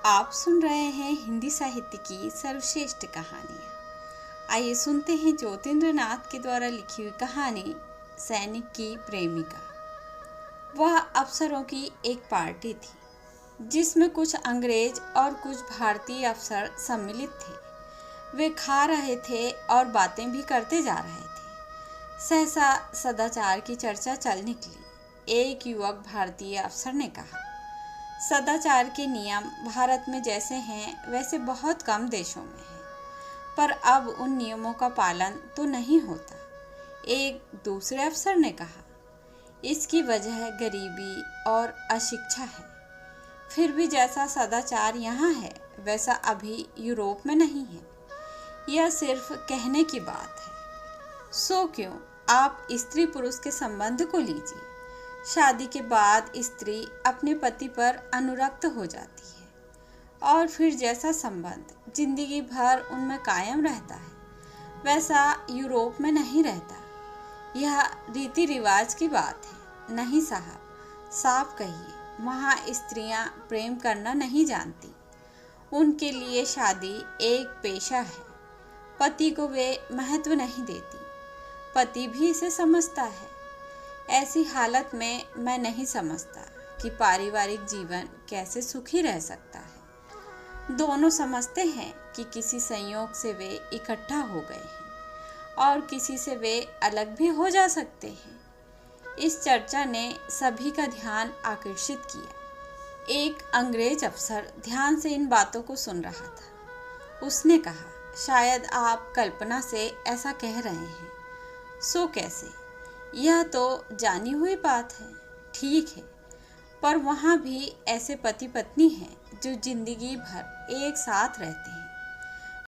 आप सुन रहे हैं हिंदी साहित्य की सर्वश्रेष्ठ कहानियाँ। आइए सुनते हैं ज्योतिन्द्र नाथ के द्वारा लिखी हुई कहानी सैनिक की प्रेमिका। वह अफसरों की एक पार्टी थी जिसमें कुछ अंग्रेज और कुछ भारतीय अफसर सम्मिलित थे। वे खा रहे थे और बातें भी करते जा रहे थे। सहसा सदाचार की चर्चा चल निकली। एक युवक भारतीय अफसर ने कहा, सदाचार के नियम भारत में जैसे हैं वैसे बहुत कम देशों में हैं, पर अब उन नियमों का पालन तो नहीं होता। एक दूसरे अफसर ने कहा, इसकी वजह गरीबी और अशिक्षा है। फिर भी जैसा सदाचार यहाँ है वैसा अभी यूरोप में नहीं है। यह सिर्फ कहने की बात है। सो क्यों आप स्त्री पुरुष के संबंध को लीजिए। शादी के बाद स्त्री अपने पति पर अनुरक्त हो जाती है और फिर जैसा संबंध जिंदगी भर उनमें कायम रहता है वैसा यूरोप में नहीं रहता। यह रीति रिवाज की बात है। नहीं साहब, साफ कहिए, वहाँ स्त्रियाँ प्रेम करना नहीं जानती। उनके लिए शादी एक पेशा है। पति को वे महत्व नहीं देती। पति भी इसे समझता है। ऐसी हालत में मैं नहीं समझता कि पारिवारिक जीवन कैसे सुखी रह सकता है। दोनों समझते हैं कि किसी संयोग से वे इकट्ठा हो गए हैं और किसी से वे अलग भी हो जा सकते हैं। इस चर्चा ने सभी का ध्यान आकर्षित किया। एक अंग्रेज अफसर ध्यान से इन बातों को सुन रहा था। उसने कहा, शायद आप कल्पना से ऐसा कह रहे हैं। सो कैसे? यह तो जानी हुई बात है। ठीक है, पर वहाँ भी ऐसे पति पत्नी हैं जो जिंदगी भर एक साथ रहते हैं।